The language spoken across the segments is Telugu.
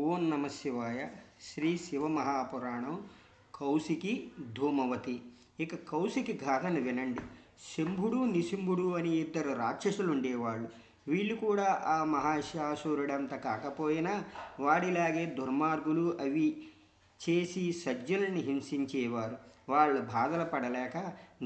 ఓం నమ శివాయ. శ్రీ శివమహాపురాణం కౌశికి ధూమవతి. ఇక కౌశికి గాథను వినండి. శంభుడు నిశుంభుడు అని ఇద్దరు రాక్షసులు ఉండేవాళ్ళు. వీళ్ళు కూడా ఆ మహాశాసురుడంత కాకపోయినా వాడిలాగే దుర్మార్గులు అవి చేసి సజ్జనుల్ని హింసించేవారు. వాళ్ళు బాధలు పడలేక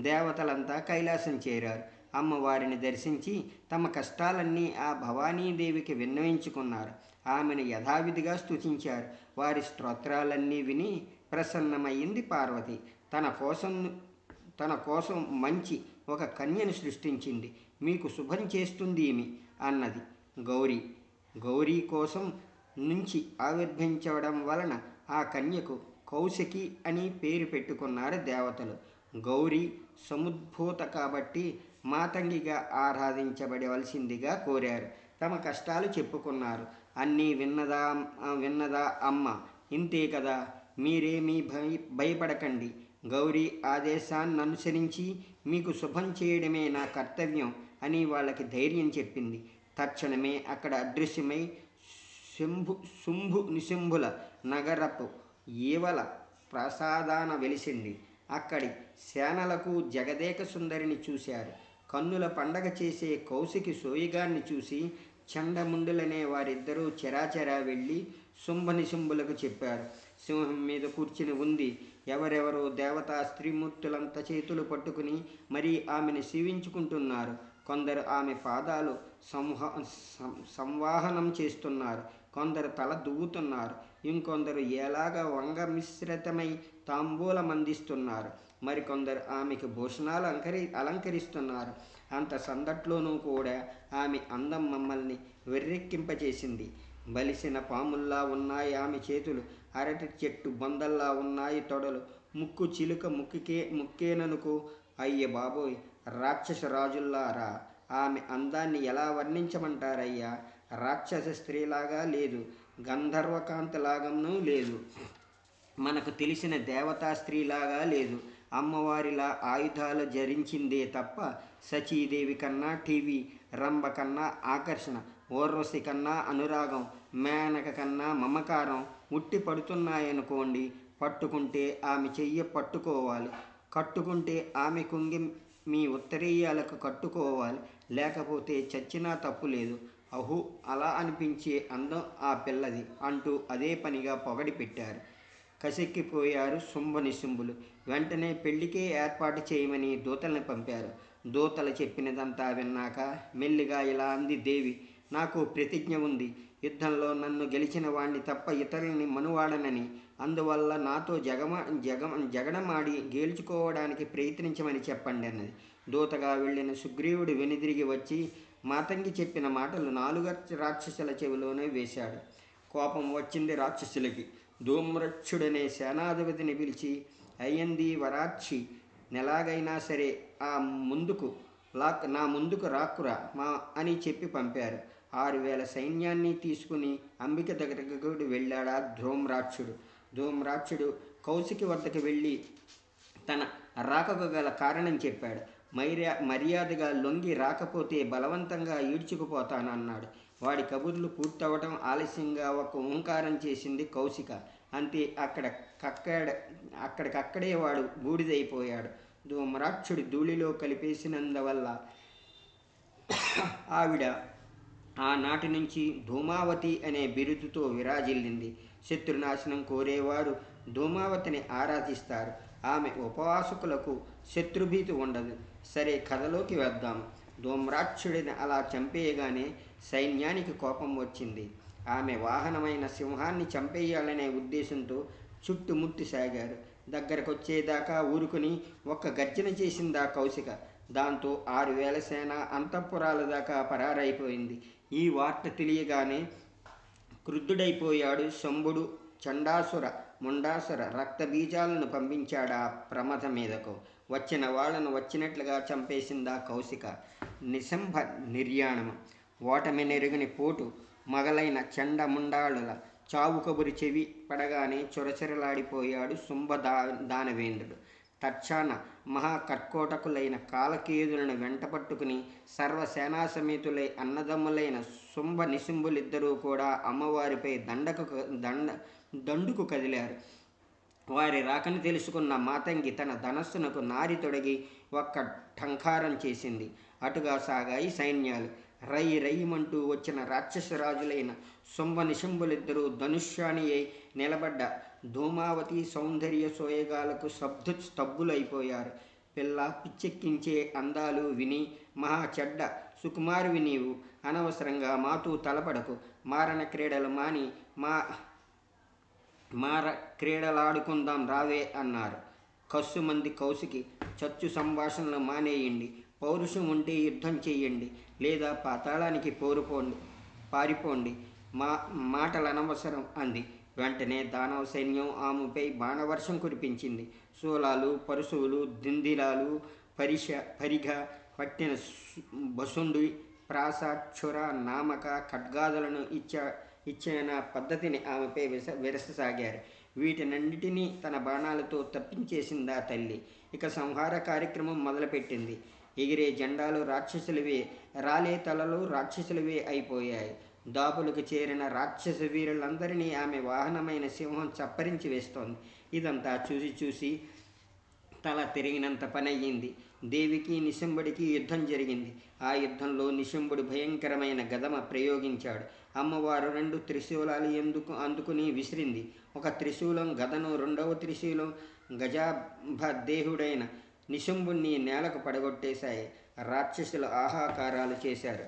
దేవతలంతా కైలాసం చేరారు. అమ్మవారిని దర్శించి తమ కష్టాలన్నీ ఆ భవానీదేవికి విన్నవించుకున్నారు. ఆమెను యథావిధిగా స్తుతించారు. వారి స్తోత్రాలన్నీ విని ప్రసన్నమైంది పార్వతి. తన కోసం మంచి ఒక కన్యను సృష్టించింది. మీకు శుభం చేస్తుంది అన్నది గౌరీ కోసం నుంచి ఆవిర్భించడం వలన ఆ కన్యకు కౌశికి అని పేరు పెట్టుకున్నారు దేవతలు. గౌరీ సముద్భూత కాబట్టి మాతంగిగా ఆరాధించబడవలసిందిగా కోరారు. తమ కష్టాలు చెప్పుకున్నారు. అన్నీ విన్నదా అమ్మ? ఇంతే కదా, మీరేమీ భయపడకండి. గౌరీ ఆదేశాన్ని అనుసరించి మీకు శుభం చేయడమే నా కర్తవ్యం అని వాళ్ళకి ధైర్యం చెప్పింది. తక్షణమే అక్కడ అదృశ్యమై శుంభు నిశుంభుల నగరపు ఈవల ప్రసాదాన వెలిసింది. అక్కడి సేనలకు జగదేక సుందరిని చూశారు. కన్నుల పండగ చేసే కౌశికి సోయిగాన్ని చూసి చండముండులనే వారిద్దరూ చెరాచెరా వెళ్ళి శుంభనిశుంభులకు చెప్పారు. సింహం మీద కూర్చుని ఉంది. ఎవరెవరో దేవతా స్త్రీమూర్తులంత చేతులు పట్టుకుని మరీ ఆమెను సేవించుకుంటున్నారు. కొందరు ఆమె పాదాలు సంవాహనం చేస్తున్నారు. కొందరు తల దువ్వుతున్నారు. ఇంకొందరు ఎలాగా వంగ మిశ్రితమై తాంబూలం అందిస్తున్నారు. మరికొందరు ఆమెకు భూషణాలు అలంకరిస్తున్నారు. అంత సందట్లోనూ కూడా ఆమె అందం మమ్మల్ని వెర్రెక్కింపచేసింది. బలిసిన పాముల్లా ఉన్నాయి ఆమె చేతులు, అరటి చెట్టు బొందల్లా ఉన్నాయి తొడలు, ముక్కు చిలుక ముక్కేననుకో. అయ్య బాబోయ్, రాక్షస రాజుల్లారా, ఆమె అందాన్ని ఎలా వర్ణించమంటారయ్యా? రాక్షస స్త్రీలాగా లేదు, గంధర్వకాంతలాగానూ లేదు, మనకు తెలిసిన దేవతా స్త్రీలాగా లేదు. అమ్మవారిలా ఆయుధాలు ధరించిందే తప్ప సచీదేవి కన్నా టీవీ, రంభ కన్నా ఆకర్షణ, ఊర్వశి కన్నా అనురాగం, మేనక కన్నా మమకారం ఉట్టి పడుతున్నాయనుకోండి. పట్టుకుంటే ఆమె చెయ్యి పట్టుకోవాలి, కట్టుకుంటే ఆమె కుంగి మీ ఉత్తరీయాలకు కట్టుకోవాలి, లేకపోతే చచ్చినా తప్పు లేదు. అహు, అలా అనిపించే అందం ఆ పిల్లది అంటూ అదే పనిగా పొగడి పెట్టారు. కసెక్కిపోయారు శుంభనిశుంభులు. వెంటనే పెళ్లికే ఏర్పాటు చేయమని దూతల్ని పంపారు. దూతలు చెప్పినదంతా విన్నాక మెల్లిగా ఇలా అంది దేవి. నాకు ప్రతిజ్ఞ ఉంది. యుద్ధంలో నన్ను గెలిచిన వాణ్ణి తప్ప ఇతరుల్ని మనువాడనని. అందువల్ల నాతో జగడమాడి గేల్చుకోవడానికి ప్రయత్నించమని చెప్పండి అన్నది. దూతగా వెళ్ళిన సుగ్రీవుడు వెనుదిరిగి వచ్చి మాతంగి చెప్పిన మాటలు 4 రాక్షసుల చెవిలోనే వేశాడు. కోపం వచ్చింది రాక్షసులకి. ధూమ్రక్షుడనే సేనాధిపతిని పిలిచి, అయ్యంది వరాక్షి, నెలాగైనా సరే నా ముందుకు రాకురా అని చెప్పి పంపారు. 6000 సైన్యాన్ని తీసుకుని అంబిక దగ్గరకు వెళ్ళాడా ధూమ్రాక్షుడు కౌశికి వద్దకు వెళ్ళి తన రాకకు గల కారణం చెప్పాడు. మర్యాదగా లొంగి రాకపోతే బలవంతంగా ఈడ్చుకుపోతానన్నాడు. వాడి కబుర్లు పూర్తవటం ఆలస్యంగా ఒక ఓంకారం చేసింది కౌశిక. అంతే, అక్కడికక్కడే వాడు బూడిదైపోయాడు. ధూమ్రాక్షుడి ధూళిలో కలిపేసినందువల్ల ఆవిడ ఆనాటి నుంచి ధూమావతి అనే బిరుదుతో విరాజిల్లింది. శత్రునాశనం కోరేవారు ధూమావతిని ఆరాధిస్తారు. ఆమె ఉపవాసకులకు శత్రుభీతి ఉండదు. సరే, కథలోకి వద్దాం. ధూమ్రాక్షుడిని అలా చంపేయగానే సైన్యానికి కోపం వచ్చింది. ఆమె వాహనమైన సింహాన్ని చంపేయాలనే ఉద్దేశంతో చుట్టుముట్టి సాగారు. దగ్గరకొచ్చేదాకా ఊరుకుని ఒక్క గర్జన చేసిందా కౌశిక. దాంతో 6000 సేన అంతఃపురాల దాకా పరారైపోయింది. ఈ వార్త తెలియగానే క్రుద్ధుడైపోయాడు శంభుడు. చండాసుర ముండాసుర రక్తబీజాలను పంపించాడా ప్రమథ మీదకు. వచ్చిన వాళ్లను వచ్చినట్లుగా చంపేసిందా కౌశిక. నిశంభ నిర్యాణము, ఓటమి నెరుగని పోటు మగలైన చండముండాళుల చావు కబురు చెవి పడగానే చురచురలాడిపోయాడు దానవేంద్రుడు. తక్షాన మహాకర్కోటకులైన కాలకేయులను వెంటపట్టుకుని సర్వసేనా సమేతులై అన్నదమ్ములైన శుంభ నిశుంభులిద్దరూ కూడా అమ్మవారిపై దండుకు కదిలారు. వారి రాకని తెలుసుకున్న మాతంగి తన ధనస్సునకు నారి తొడిగి ఒక్క ఠంకారం చేసింది. అటుగా సాగాయి సైన్యాలు. రయ్యి రయ్యమంటూ వచ్చిన రాక్షసరాజులైన శుంభ నిశుంభులిద్దరూ ధనుష్యాని అయి నిలబడ్డ ధూమావతి సౌందర్య సోయగాలకు స్తబ్దులైపోయారు. పిల్ల పిచ్చెక్కించే అందాలు విని మహా చెడ్డ సుకుమారువి నీవు, అనవసరంగా మాతో తలపడకు, మారణ క్రీడలు మాని మార క్రీడలాడుకుందాం రావే అన్నారు. కస్సుమంది కౌశికి, చచ్చు సంభాషణలు మానేయండి, పౌరుషం ఉంటే యుద్ధం చేయండి, లేదా పాతాళానికి పారిపోండి, మాటలు అనవసరం అంది. వెంటనే దానవ సైన్యం ఆమెపై బాణవర్షం కురిపించింది. శూలాలు, పరుశువులు, దిందిలాలు, పరిఘ పట్టిన బసుండి, ప్రాస, క్షుర, నామక ఖడ్గాదులను ఇచ్చిన పద్ధతిని ఆమెపై విరససాగారు. వీటినన్నిటినీ తన బాణాలతో తప్పించేసిందా తల్లి. ఇక సంహార కార్యక్రమం మొదలుపెట్టింది. ఎగిరే జెండాలు రాక్షసులవే, రాలే తలలు రాక్షసులవే అయిపోయాయి. దాపులకు చేరిన రాక్షస వీరులందరినీ ఆమె వాహనమైన సింహం చప్పరించి వేస్తోంది. ఇదంతా చూసి తల తిరిగినంత పని అయ్యింది. దేవికి నిశంబుడికి యుద్ధం జరిగింది. ఆ యుద్ధంలో నిశంబుడు భయంకరమైన గదమ ప్రయోగించాడు. అమ్మవారు 2 త్రిశూలాలు అందుకుని విసిరింది. ఒక త్రిశూలం గదను, రెండవ త్రిశూలం గజాభదేహుడైన నిశంబుణ్ణి నేలకు పడగొట్టేశాయి. రాక్షసులు ఆహాకారాలు చేశారు.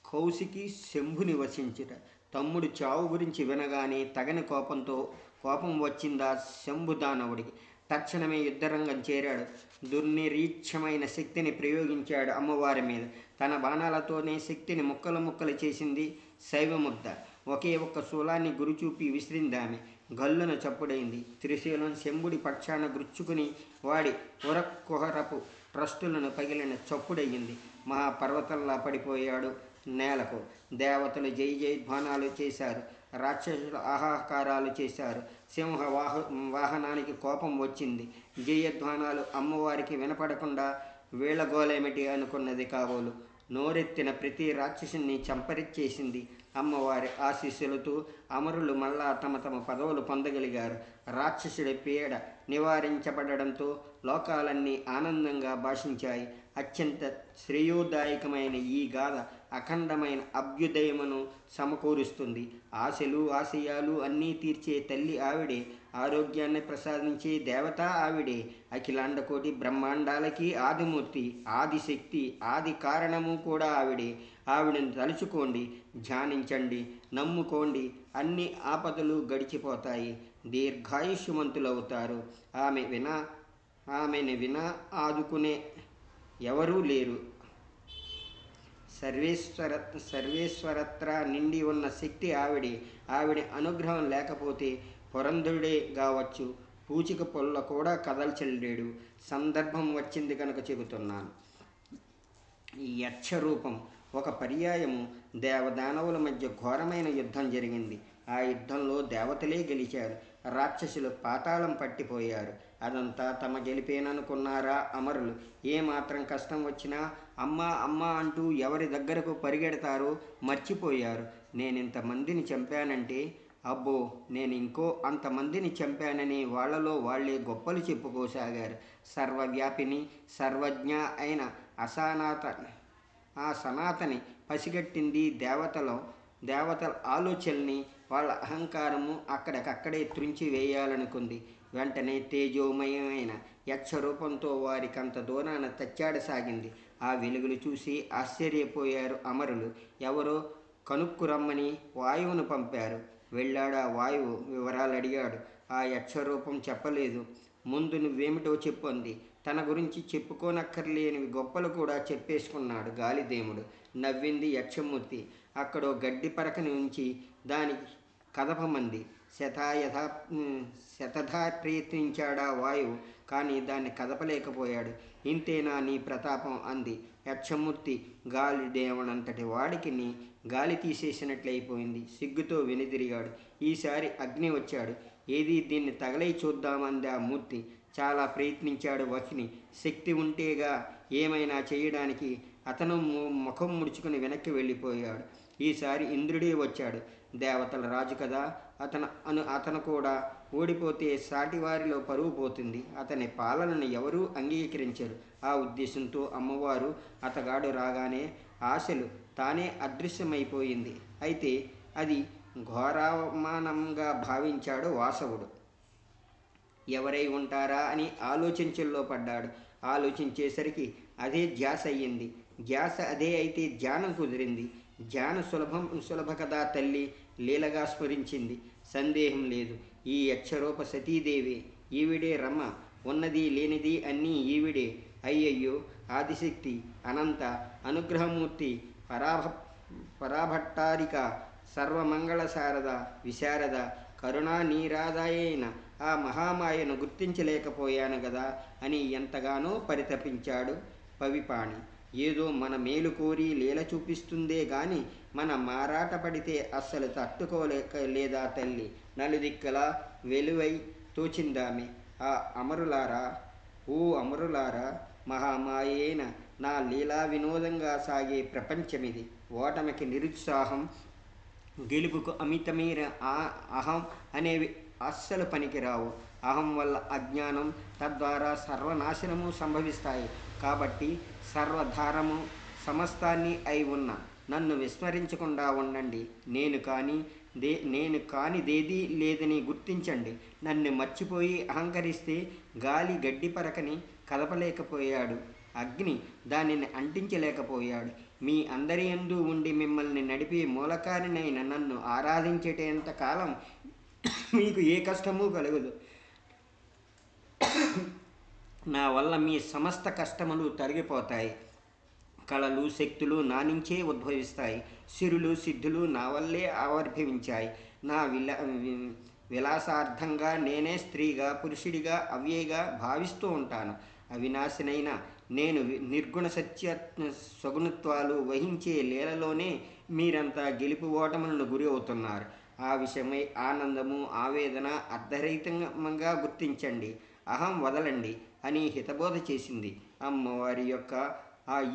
కౌశికి శంభుని వశించుట. తమ్ముడు చావు గురించి వినగానే తగని కోపం వచ్చిందా శంభుదానవుడికి. తక్షణమే యుద్ధరంగం చేరాడు. దుర్నిరీక్షమైన శక్తిని ప్రయోగించాడు అమ్మవారి మీద. తన బాణాలతోనే శక్తిని ముక్కలు చేసింది శైవముద్ద. ఒకే ఒక్క శూలాన్ని గురిచూపి విసిరిందామె. గల్లున చప్పుడైంది. త్రిశూలం శంభుడి పక్షాన గుచ్చుకుని వాడి ఉరక్కుహరపు ట్రస్టులను పగిలిన చప్పుడయ్యింది. మహాపర్వతంలా పడిపోయాడు నేలకు. దేవతలు జై ధ్వానాలు చేశారు. రాక్షసులు ఆహాకారాలు చేశారు. సింహ వాహనానికి కోపం వచ్చింది. జయధ్వానాలు అమ్మవారికి వినపడకుండా వీళ్ళగోలేమిటి అనుకున్నది కాబోలు. నోరెత్తిన ప్రతి రాక్షసుని చంపరిచ్చేసింది. అమ్మవారి ఆశీస్సులతో అమరులు మళ్ళా తమ పదవులు పొందగలిగారు. రాక్షసుడి పీడ నివారించబడడంతో లోకాలన్నీ ఆనందంగా భాషించాయి. అత్యంత శ్రేయోదాయకమైన ఈ గాథ అఖండమైన అభ్యుదయమును సమకూరుస్తుంది. ఆశలు ఆశయాలు అన్నీ తీర్చే తల్లి ఆవిడే. ఆరోగ్యాన్ని ప్రసాదించే దేవత ఆవిడే. అఖిలాండకోటి బ్రహ్మాండాలకి ఆదిమూర్తి, ఆదిశక్తి, ఆది కారణము కూడా ఆవిడే. ఆవిడని తలుచుకోండి, ధ్యానించండి, నమ్ముకోండి, అన్ని ఆపదలు గడిచిపోతాయి, దీర్ఘాయుష్యవంతులవుతారు. ఆమెని వినా ఆదుకునే ఎవరూ లేరు. సర్వేశ్వరత్రా నిండి ఉన్న శక్తి ఆవిడే. ఆవిడ అనుగ్రహం లేకపోతే పురంధరుడే కావచ్చు, పూచిక పొల్ల కూడా కదల్చలేడు. సందర్భం వచ్చింది కనుక చెబుతున్నాను. ఈ యక్షరూపం ఒక పర్యాయము దేవదానవుల మధ్య ఘోరమైన యుద్ధం జరిగింది. ఆ యుద్ధంలో దేవతలే గెలిచారు. రాక్షసులు పాతాళం పట్టిపోయారు. అదంతా తమ గెలిపేననుకున్నారా అమరులు. ఏమాత్రం కష్టం వచ్చినా అమ్మా అమ్మా అంటూ ఎవరి దగ్గరకు పరిగెడతారో మర్చిపోయారు. నేనింతమందిని చంపానంటే, అబ్బో నేను ఇంకో అంతమందిని చంపానని వాళ్లలో వాళ్లే గొప్పలు చెప్పుకోసాగారు. సర్వవ్యాపిని సర్వజ్ఞ అయిన ఆ సనాతని పసిగట్టింది దేవతల ఆలోచనల్ని, వాళ్ళ అహంకారము అక్కడికక్కడే త్రుంచి వేయాలనుకుంది. వెంటనే తేజోమయమైన యక్షరూపంతో వారికంత దూరాన తచ్చాడసాగింది. ఆ వెలుగులు చూసి ఆశ్చర్యపోయారు అమరులు. ఎవరో కనుక్కురమ్మని వాయువును పంపారు. వెళ్ళాడా వాయువు వివరాలు అడిగాడు. ఆ యక్షరూపం చెప్పలేదు. ముందు నువ్వేమిటో చెప్పు అంది. తన గురించి చెప్పుకోనక్కర్లేనివి గొప్పలు కూడా చెప్పేసుకున్నాడు గాలిదేముడు. నవ్వింది యక్షమూర్తి. అక్కడో గడ్డి పరకని ఉంచి దానికి కదపమంది. శతధా ప్రయత్నించాడా వాయువు, కానీ దాన్ని కదపలేకపోయాడు. ఇంతేనా నీ ప్రతాపం అంది. యక్షమూర్తి గాలిదేవుడంతటి వాడికి గాలి తీసేసినట్లయిపోయింది. సిగ్గుతో వెనుదిరిగాడు. ఈసారి అగ్ని వచ్చాడు. ఏది దీన్ని తగలై చూద్దామంది ఆ మూర్తి. చాలా ప్రయత్నించాడు వహ్ని. శక్తి ఉంటేగా ఏమైనా చేయడానికి. అతను ముఖం ముడుచుకుని వెనక్కి వెళ్ళిపోయాడు. ఈసారి ఇంద్రుడే వచ్చాడు. దేవతల రాజు కదా, అతను కూడా ఓడిపోతే సాటివారిలో పరువు పోతుంది. అతని పాలనను ఎవరూ అంగీకరించరు. ఆ ఉద్దేశంతో అమ్మవారు అతగాడు రాగానే ఆశలు తానే అదృశ్యమైపోయింది. అయితే అది ఘోరావమానంగా భావించాడు వాసవుడు. ఎవరై ఉంటారా అని ఆలోచించల్లో పడ్డాడు. ఆలోచించేసరికి అదే ధ్యాస అయ్యింది. ధ్యాస అదే అయితే ధ్యానం కుదిరింది. ధ్యాన సులభ కదా తల్లి లీలగా స్మరించింది. సందేహం లేదు, ఈ యక్షరూప సతీదేవి. ఈవిడే రమ. ఉన్నది లేనిది అన్నీ ఈవిడే. అయ్యయ్యో, ఆదిశక్తి, అనంత అనుగ్రహమూర్తి, పరాభట్టారిక, సర్వమంగళ శారద, విశారద, కరుణా నీరాదాయైన ఆ మహామాయను గుర్తించలేకపోయాను గదా అని ఎంతగానో పరితపించాడు పవిపాణి. ఏదో మన మేలు కోరి లీల చూపిస్తుందే గాని మన మారాట పడితే అస్సలు లేదా తల్లి. నలుదిక్కలా వెలువై తోచిందామె. ఆ అమరులారా, ఓ అమరులారా, మహామాయేన నా లీలా వినోదంగా సాగే ప్రపంచమిది. ఓటమికి నిరుత్సాహం, గెలుపుకు అమితమైన అహం అనేవి అస్సలు పనికిరావు. అహం వల్ల అజ్ఞానం, తద్వారా సర్వనాశనము సంభవిస్తాయి. కాబట్టి సర్వధారము సమస్తాన్ని అయి ఉన్న నన్ను విస్మరించకుండా ఉండండి. నేను కానిదేదీ లేదని గుర్తించండి. నన్ను మర్చిపోయి అహంకరిస్తే గాలి గడ్డి పరకని కదపలేకపోయాడు, అగ్ని దానిని అంటించలేకపోయాడు. మీ అందరి యందు ఉండి మిమ్మల్ని నడిపే మూలకారినైన నన్ను ఆరాధించేటంత కాలం మీకు ఏ కష్టమూ కలగదు. నా వల్ల మీ సమస్త కష్టములు తొలగిపోతాయి. కళలు, శక్తులు నా నుంచే ఉద్భవిస్తాయి. సిరులు, సిద్ధులు నా వల్లే ఆవిర్భవించాయి. నా విలాసార్థంగా నేనే స్త్రీగా, పురుషుడిగా, అవ్యయగా భావిస్తూ ఉంటాను. అవినాశినైన నేను నిర్గుణ సత్య సగుణత్వాలు వహించే లీలలోనే మీరంతా గెలుపు ఓటములను గురి అవుతున్నారు. ఆ విషయమై ఆనందము, ఆవేదన అర్ధరహితంగా గుర్తించండి. అహం వదలండి అని హితబోధ చేసింది అమ్మవారి యొక్క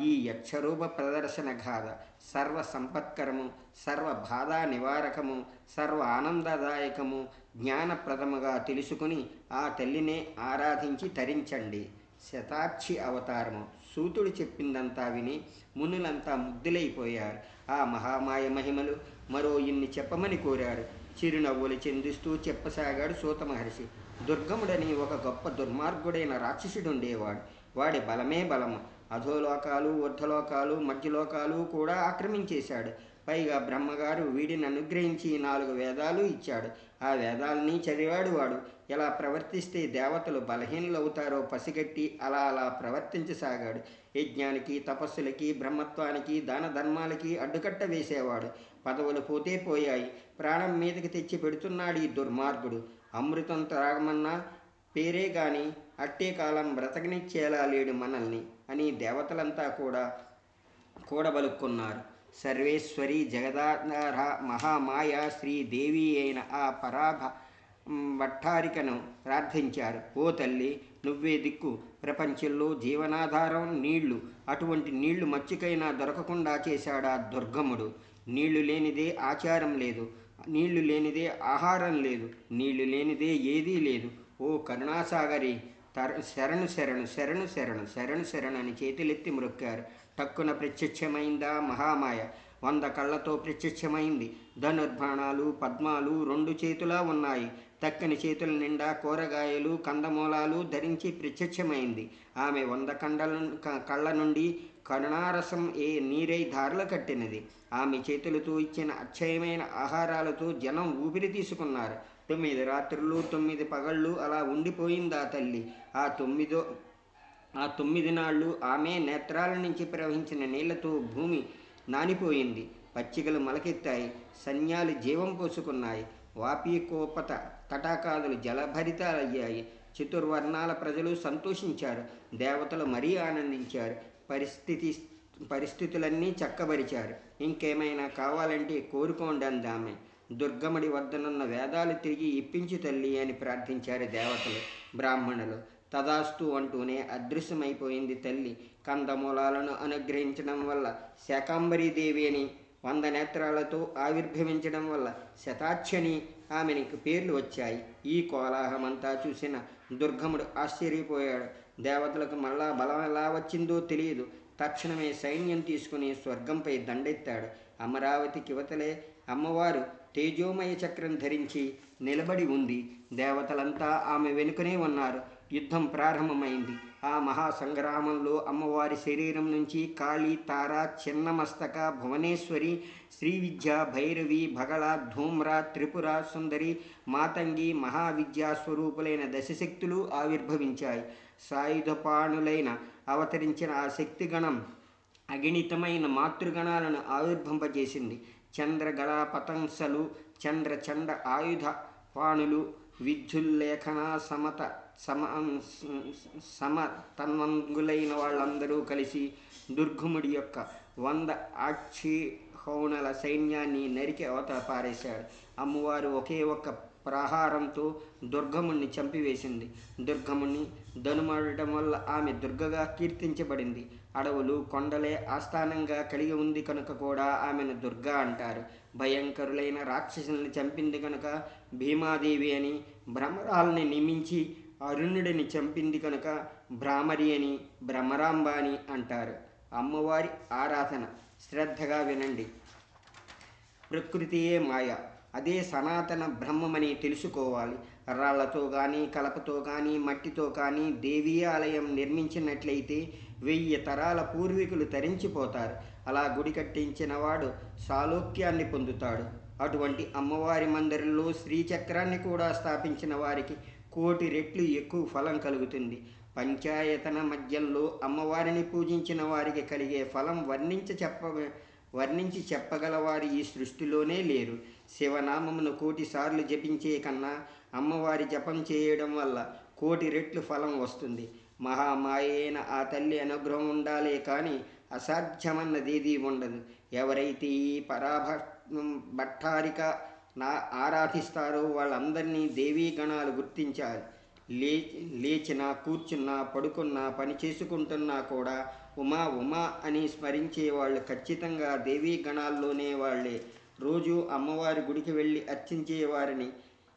ఈ యక్షరూప ప్రదర్శన గాథ. సర్వ సంపత్కరము, సర్వ బాధా నివారకము, సర్వ ఆనందదాయకము, జ్ఞానప్రదముగా తెలుసుకుని ఆ తల్లినే ఆరాధించి తరించండి. శతాక్షి అవతారము. సూతుడు చెప్పిందంతా విని మునులంతా ముగ్ధులైపోయారు. ఆ మహామాయ మహిమలు మరో ఇన్ని చెప్పమని కోరారు. చిరునవ్వులు చెందిస్తూ చెప్పసాగాడు సూత మహర్షి. దుర్గముడని ఒక గొప్ప దుర్మార్గుడైన రాక్షసుడుండేవాడు. వాడి బలమే బలము. అధోలోకాలు, ఊర్ధ్వలోకాలు, మధ్యలోకాలు కూడా ఆక్రమించేశాడు. పైగా బ్రహ్మగారు వీడిని అనుగ్రహించి 4 వేదాలు ఇచ్చాడు. ఆ వేదాలని చదివాడు వాడు. ఎలా ప్రవర్తిస్తే దేవతలు బలహీనులవుతారో పసిగట్టి అలా ప్రవర్తించసాగాడు. యజ్ఞానికి, తపస్సులకి, బ్రహ్మత్వానికి, దాన ధర్మాలకి అడ్డుకట్ట వేసేవాడు. పదవులు పోతే పోయాయి, ప్రాణం మీదకి తెచ్చి పెడుతున్నాడు ఈ దుర్మార్గుడు. అమృతం త్రాగమన్నా పేరే గాని అట్టే కాలం బ్రతకనిచ్చేలా లేడు మనల్ని అని దేవతలంతా కూడా కూడబలుక్కున్నారు. సర్వేశ్వరి, జగదాధార, మహామాయ, శ్రీదేవి అయిన ఆ భట్టారికను ప్రార్థించారు. ఓ తల్లి, నువ్వే దిక్కు. ప్రపంచంలో జీవనాధారం నీళ్లు. అటువంటి నీళ్లు మచ్చికైనా దొరకకుండా చేశాడా దుర్గముడు. నీళ్లు లేనిదే ఆచారం లేదు, నీళ్లు లేనిదే ఆహారం లేదు, నీళ్లు లేనిదే ఏదీ లేదు. ఓ కరుణాసాగరి, శరణు శరణు శరణు శరణు శరణు శరణు అని చేతులెత్తి మ్రొక్కారు. టక్కున ప్రత్యక్షమైందా మహామాయ. 100 కళ్ళతో ప్రత్యక్షమైంది. ధనుర్బాణాలు, పద్మాలు 2 చేతులా ఉన్నాయి. తక్కని చేతుల నిండా కూరగాయలు, కందమూలాలు ధరించి ప్రత్యక్షమైంది. ఆమె 100 కళ్ళ నుండి కరుణారసం నీరై ధారలు కట్టినది. ఆమె చేతులతో ఇచ్చిన అక్షయమైన ఆహారాలతో జనం ఊపిరి తీసుకున్నారు. 9 రాత్రులు 9 పగళ్ళు అలా ఉండిపోయింది ఆ తల్లి. ఆ 9 నాళ్ళు ఆమె నేత్రాల నుంచి ప్రవహించిన నీళ్లతో భూమి నానిపోయింది. పచ్చికలు మొలకెత్తాయి, సన్యాలు జీవం పోసుకున్నాయి. వాపి కోపత తటాకాదులు జలభరితాలయ్యాయి. చతుర్వర్ణాల ప్రజలు సంతోషించారు. దేవతలు మరీ ఆనందించారు. పరిస్థితులన్నీ చక్కబరిచారు. ఇంకేమైనా కావాలంటే కోరుకోండి అందామె. దుర్గముడి వద్దనున్న వేదాలు తిరిగి ఇప్పించు తల్లి అని ప్రార్థించారు దేవతలు, బ్రాహ్మణులు. తదాస్తు అంటూనే అదృశ్యమైపోయింది తల్లి. కందమూలాలను అనుగ్రహించడం వల్ల శాకంబరీదేవి అని, 100 నేత్రాలతో ఆవిర్భవించడం వల్ల శతాక్షని ఆమెనికి పేర్లు వచ్చాయి. ఈ కోలాహలమంతా చూసిన దుర్గముడు ఆశ్చర్యపోయాడు. దేవతలకు మళ్ళా బలం ఎలా వచ్చిందో తెలియదు. తక్షణమే సైన్యం తీసుకుని స్వర్గంపై దండెత్తాడు. అమరావతికి యువతలే అమ్మవారు తేజోమయ చక్రం ధరించి నిలబడి ఉంది. దేవతలంతా ఆమె వెనుకనే ఉన్నారు. యుద్ధం ప్రారంభమైంది. ఆ మహాసంగ్రామంలో అమ్మవారి శరీరం నుంచి కాళీ, తార, చిన్నమస్తక, భువనేశ్వరి, శ్రీవిద్య, భైరవి, బగళ, ధూమ్ర, త్రిపుర సుందరి, మాతంగి, మహావిద్యా స్వరూపులైన దశశక్తులు ఆవిర్భవించాయి. సాయుధపాణులైన అవతరించిన ఆ శక్తిగణం అగణితమైన మాతృగణాలను ఆవిర్భంపజేసింది. చంద్రగళ పతంసలు, చండ ఆయుధ పాణులు, విద్యుల్లేఖన సమతన్వంగులైన వాళ్ళందరూ కలిసి దుర్గముడి యొక్క 100 అక్షిహౌణల సైన్యాన్ని నరికి అవతల పారేశాడు. అమ్మవారు ఒకే ఒక్క ప్రహారంతో దుర్గముణ్ణి చంపివేసింది. దుర్గముని ధనుమాడటం వల్ల ఆమె దుర్గగా కీర్తించబడింది. అడవులు, కొండలే ఆస్థానంగా కలిగి ఉంది కనుక కూడా ఆమెను దుర్గా అంటారు. భయంకరులైన రాక్షసుల్ని చంపింది కనుక భీమాదేవి అని, భ్రమరాల్ని నియమించి అరుణుడిని చంపింది కనుక భ్రామరి అని, భ్రమరాంబ అని అంటారు. అమ్మవారి ఆరాధన శ్రద్ధగా వినండి. ప్రకృతియే మాయ, అదే సనాతన బ్రహ్మమని తెలుసుకోవాలి. రాళ్లతో కానీ, కలపతో కానీ, మట్టితో కానీ దేవీ ఆలయం నిర్మించినట్లయితే 1000 తరాల పూర్వీకులు తరించిపోతారు. అలా గుడి కట్టించిన వాడు సాలోక్యాన్ని పొందుతాడు. అటువంటి అమ్మవారి మందిరంలో శ్రీచక్రాన్ని కూడా స్థాపించిన వారికి 1,000,000 రెట్లు ఎక్కువ ఫలం కలుగుతుంది. పంచాయతన మధ్యంలో అమ్మవారిని పూజించిన వారికి కలిగే ఫలం వర్ణించి చెప్పగలవారు ఈ సృష్టిలోనే లేరు. శివనామమును 1,000,000 సార్లు జపించే కన్నా అమ్మవారి జపం చేయడం వల్ల 1,000,000 రెట్లు ఫలం వస్తుంది. మహామాయైన ఆ తల్లి అనుగ్రహం ఉండాలే కానీ అసాధ్యమన్నదేదీ ఉండదు. ఎవరైతే ఈ భట్టారిక ఆరాధిస్తారో వాళ్ళందరినీ దేవీ గణాలు గుర్తించాలి. లేచినా, కూర్చున్నా, పడుకున్నా, పని చేసుకుంటున్నా కూడా ఉమా ఉమా అని స్మరించే వాళ్ళు ఖచ్చితంగా దేవీ గణాల్లోనే వాళ్ళే. రోజు అమ్మవారి గుడికి వెళ్ళి అర్చించే వారిని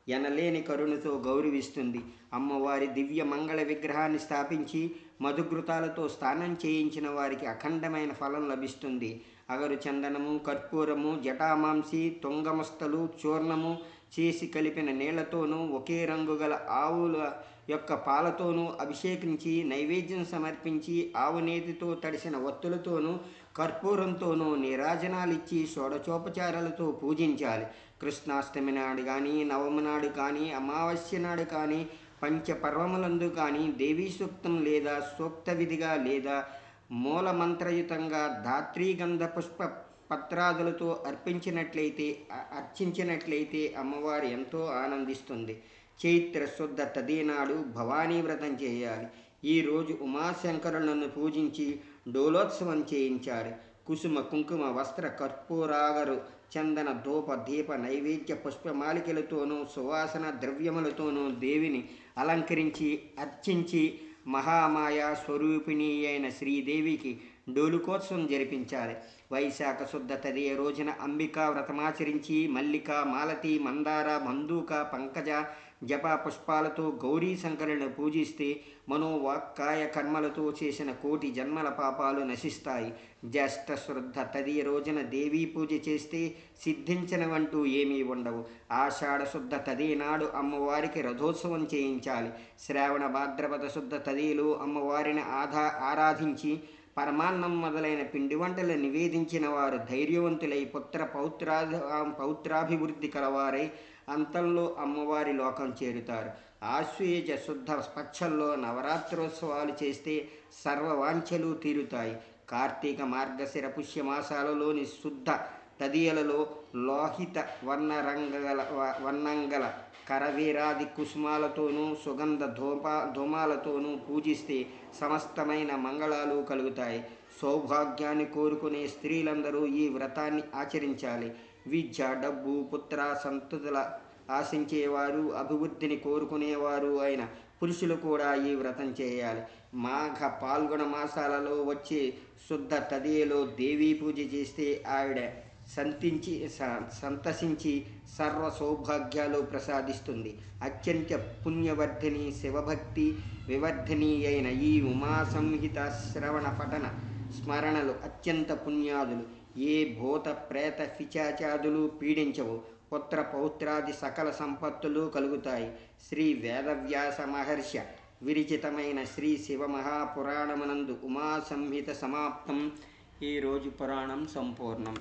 ఎనలేని కరుణతో గౌరవిస్తుంది. అమ్మవారి దివ్య మంగళ విగ్రహాన్ని స్థాపించి మధుఘృతాలతో స్నానం చేయించిన వారికి అఖండమైన ఫలం లభిస్తుంది. అగరు చందనము, కర్పూరము, జటామాంసి, తుంగమస్తలు, చూర్ణము చేసి కలిపిన నీళ్లతోనూ ఒకే రంగు గల ఆవుల యొక్క పాలతోనూ అభిషేకించి నైవేద్యం సమర్పించి ఆవునేతితో తడిసిన ఒత్తులతోనూ కర్పూరంతోనూ నీరాజనాలిచ్చి షోడచోపచారాలతో పూజించాలి. కృష్ణాష్టమి నాడు కానీ, నవమి నాడు కానీ, అమావాస్య నాడు కానీ, పంచపర్వములందు కానీ దేవీ సూక్తం లేదా సూక్త విధిగా లేదా మూలమంత్రయుతంగా ధాత్రీగంధ పుష్ప పత్రాదులతో అర్చించినట్లయితే అమ్మవారు ఎంతో ఆనందిస్తుంది. చైత్ర శుద్ధ తదీనాడు భవానీ వ్రతం చేయాలి. ఈరోజు ఉమాశంకరులను పూజించి డోలోత్సవం చేయించాలి. కుసుమ, కుంకుమ, వస్త్ర, కర్పూరాగరు, చందన, ధూప, దీప, నైవేద్య పుష్పమాలికలతోనూ సువాసన ద్రవ్యములతోనూ దేవిని అలంకరించి అర్చించి మహామాయ స్వరూపిణి అయిన శ్రీదేవికి డోలుకోత్సవం జరిపించాలి. వైశాఖ శుద్ధ తదియ రోజున అంబికా వ్రతమాచరించి మల్లిక, మాలతి, మందార, బంధూక, పంకజ జప పుష్పాలతో గౌరీ శంకరులను పూజిస్తే మనోవాక్కాయ కర్మలతో చేసిన 1,000,000 జన్మల పాపాలు నశిస్తాయి. జ్యేష్ఠ శుద్ధ తదియ రోజున దేవీ పూజ చేస్తే సిద్ధించనవంటూ ఏమీ ఉండవు. ఆషాఢ శుద్ధ తదియ నాడు అమ్మవారికి రథోత్సవం చేయించాలి. శ్రావణ భాద్రపద శుద్ధ తదియలో అమ్మవారిని ఆరాధించి పరమాన్నం మొదలైన పిండి వంటలు నివేదించిన వారు ధైర్యవంతులై పౌత్రాభివృద్ధి కలవారై అంతంలో అమ్మవారి లోకం చేరుతారు. ఆశ్వేజ శుద్ధ పక్షంలో నవరాత్రోత్సవాలు చేస్తే సర్వవాంఛలు తీరుతాయి. కార్తీక, మార్గశిర పుష్యమాసాలలోని శుద్ధ తదియలలో లోహిత వర్ణంగల కరవీరాది కుసుమాలతోనూ సుగంధ ధూమాలతోనూ పూజిస్తే సమస్తమైన మంగళాలు కలుగుతాయి. సౌభాగ్యాన్ని కోరుకునే స్త్రీలందరూ ఈ వ్రతాన్ని ఆచరించాలి. విద్య, డబ్బు, పుత్ర సంతతుల ఆశించేవారు, అభివృద్ధిని కోరుకునేవారు అయిన పురుషులు కూడా ఈ వ్రతం చేయాలి. మాఘ పాల్గొన మాసాలలో వచ్చే శుద్ధ తదియలో దేవీ పూజ చేస్తే ఆవిడ సంతసించి సర్వ సౌభాగ్యాలు ప్రసాదిస్తుంది. అత్యంత పుణ్యవర్ధిని శివభక్తి వివర్ధిని అయిన ఈ ఉమా సంహిత శ్రవణ పఠన స్మరణలు అత్యంత పుణ్యాదులు. ఏ భూత ప్రేత పిశాచాదులు పీడించవు. పుత్ర పౌత్రాది సకల సంపత్తులు కలుగుతాయి. శ్రీ వేదవ్యాస మహర్షి విరచితమైన శ్రీ శివ మహాపురాణమునందు ఉమా సంహిత సమాప్తం. ఈరోజు పురాణం సంపూర్ణం.